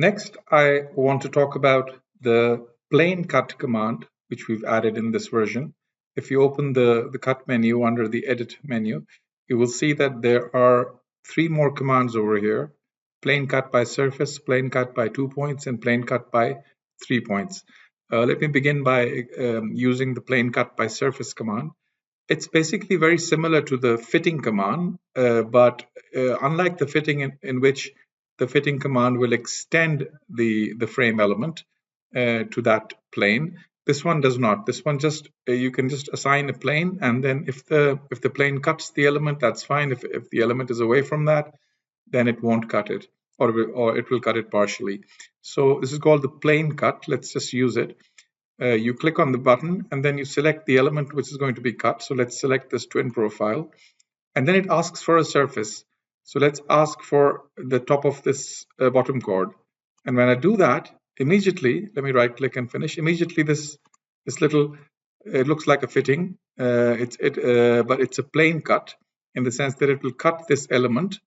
Next, I want to talk about the plane cut command, which we've added in this version. If you open the cut menu under the edit menu, you will see that there are 3 more commands over here: plane cut by surface, plane cut by 2 points, and plane cut by 3 points. Let me begin by using the plane cut by surface command. It's basically very similar to the fitting command, but unlike the fitting in which the fitting command will extend the frame element to that plane, this one does not. This one just you can just assign a plane, and then if the plane cuts the element, that's fine. If the element is away from that, then it won't cut it, or it will cut it partially. So this is called the plane cut. Let's just use it. You click on the button and then you select the element which is going to be cut. So let's select this twin profile, and then it asks for a surface. So let's ask for the top of this bottom chord. And when I do that, immediately, let me right click and finish. Immediately this little, it looks like a fitting, but it's a plane cut in the sense that it will cut this element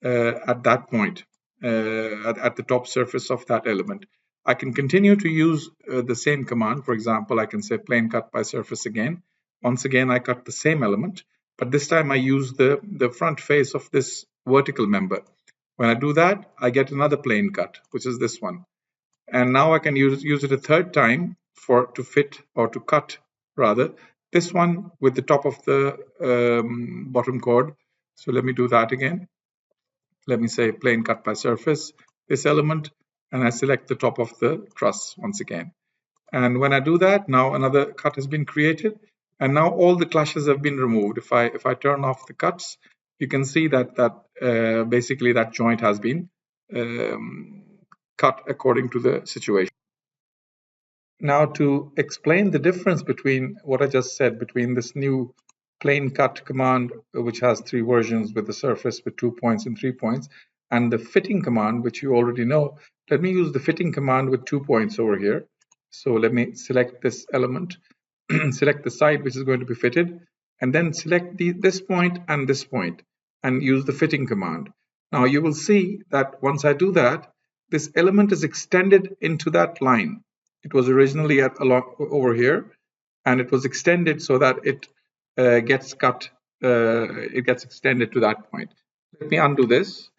at that point, at the top surface of that element. I can continue to use the same command. For example, I can say plane cut by surface again. Once again, I cut the same element, but this time I use the front face of this vertical member. When I do that, I get another plane cut, which is this one. And now I can use it a third time to fit, or to cut rather, this one with the top of the bottom chord. So let me do that again. Let me say plane cut by surface, this element, and I select the top of the truss once again. And when I do that, now another cut has been created, and now all the clashes have been removed. If I turn off the cuts, you can see that basically that joint has been cut according to the situation. Now, to explain the difference between what I just said, between this new plane cut command, which has 3 versions with the surface with 2 points and 3 points, and the fitting command, which you already know, let me use the fitting command with 2 points over here. So let me select this element, select the side which is going to be fitted, and then select this point, and use the fitting command. Now you will see that once I do that, this element is extended into that line. It was originally over here, and it was extended so that it gets cut. It gets extended to that point. Let me undo this,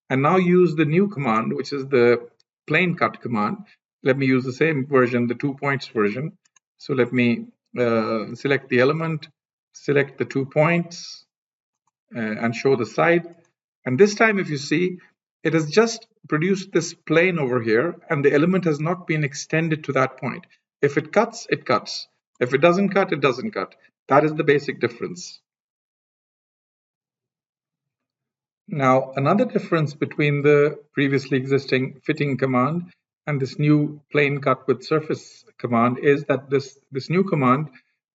and now use the new command, which is the plane cut command. Let me use the same version, the 2 points version. So let me select the element, select the 2 points, and show the side. And this time, if you see, it has just produced this plane over here, and the element has not been extended to that point. If it cuts, it cuts. If it doesn't cut, it doesn't cut. That is the basic difference. Now, another difference between the previously existing fitting command and this new plane cut with surface command is that this new command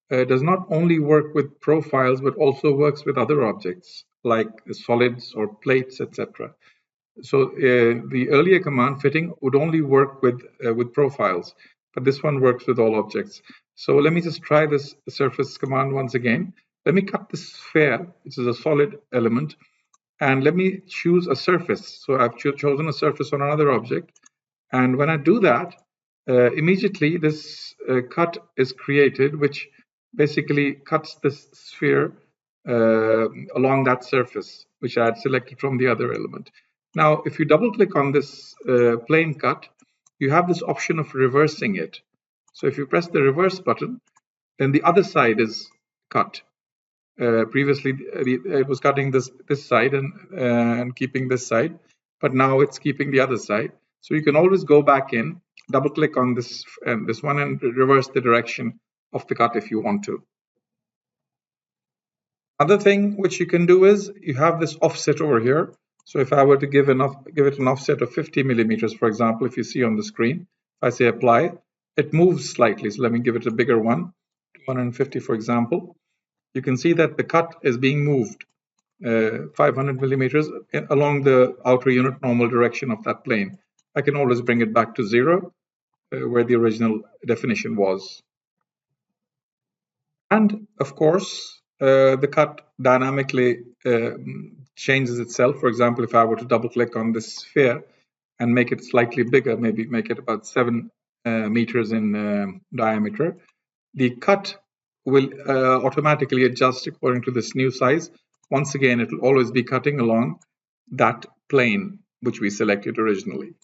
does not only work with profiles, but also works with other objects like solids or plates, etc. So the earlier command fitting would only work with profiles, but this one works with all objects. So let me just try this surface command once again. Let me cut this sphere, which is a solid element, and let me choose a surface. So I've chosen a surface on another object, and when I do that, immediately this cut is created, which basically cuts this sphere along that surface, which I had selected from the other element. Now, if you double click on this plane cut, you have this option of reversing it. So if you press the reverse button, then the other side is cut. Previously, it was cutting this side and keeping this side, but now it's keeping the other side. So you can always go back in, double click on this one, and reverse the direction of the cut if you want to. Other thing which you can do is you have this offset over here. So if I were to give it an offset of 50 millimeters, for example, if you see on the screen, if I say apply, it moves slightly. So let me give it a bigger one, 250, for example. You can see that the cut is being moved 500 millimeters along the outer unit normal direction of that plane. I can always bring it back to 0, where the original definition was. And of course, the cut dynamically changes itself. For example, if I were to double click on this sphere, and make it slightly bigger, maybe make it about 7 meters in diameter, the cut will automatically adjust according to this new size. Once again, it will always be cutting along that plane which we selected originally.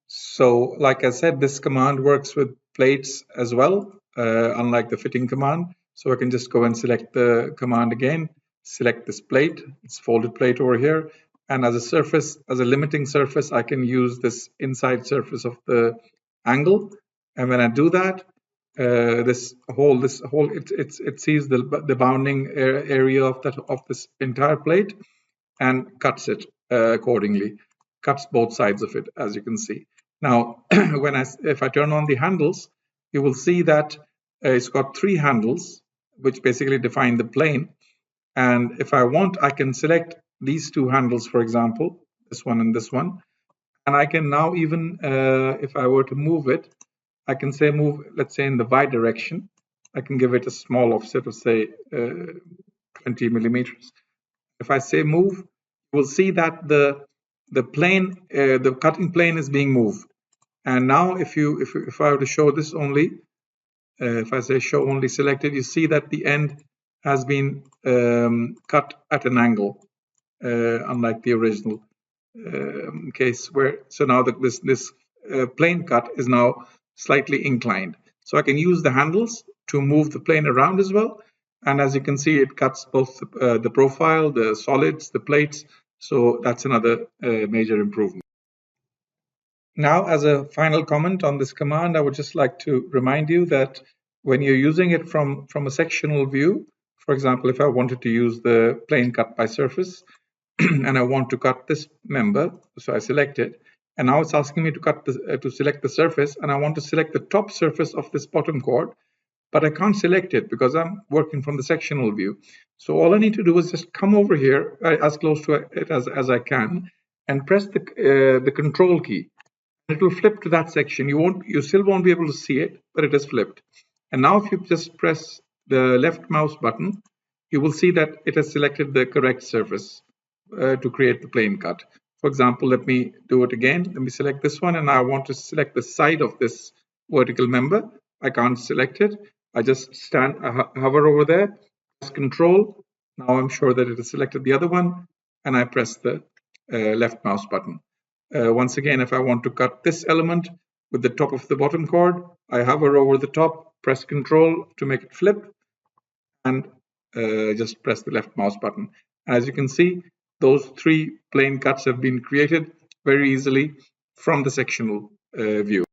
So, like I said, this command works with plates as well, unlike the fitting command. So I can just go and select the command again, select this plate, it's folded plate over here. And as a surface, as a limiting surface, I can use this inside surface of the angle. And when I do that, this hole, it sees the bounding area of this entire plate and cuts it accordingly, cuts both sides of it, as you can see. Now, if I turn on the handles, you will see that it's got 3 handles, which basically define the plane. And if I want, I can select these 2 handles, for example, this one and this one. And I can now even, if I were to move it, I can say move, let's say in the Y direction. I can give it a small offset of, say, 20 millimeters. If I say move, we'll see that the plane, the cutting plane is being moved. And now if I were to show this only, if I say show only selected, you see that the end has been cut at an angle, unlike the original case where, so now this plane cut is now slightly inclined. So I can use the handles to move the plane around as well. And as you can see, it cuts both the profile, the solids, the plates. So that's another major improvement. Now, as a final comment on this command, I would just like to remind you that when you're using it from a sectional view, for example, if I wanted to use the plane cut by surface, and I want to cut this member, so I select it, and now it's asking me to cut to select the surface, and I want to select the top surface of this bottom chord, but I can't select it because I'm working from the sectional view. So all I need to do is just come over here as close to it as I can and press the control key. It will flip to that section. You still won't be able to see it, but it is flipped. And now if you just press the left mouse button, you will see that it has selected the correct surface to create the plane cut. For example, let me do it again. Let me select this one, and I want to select the side of this vertical member. I can't select it. I just hover over there, press Control. Now I'm sure that it has selected the other one, and I press the left mouse button. Once again, if I want to cut this element with the top of the bottom chord, I hover over the top, press Control to make it flip, and just press the left mouse button. As you can see, those 3 plane cuts have been created very easily from the sectional view.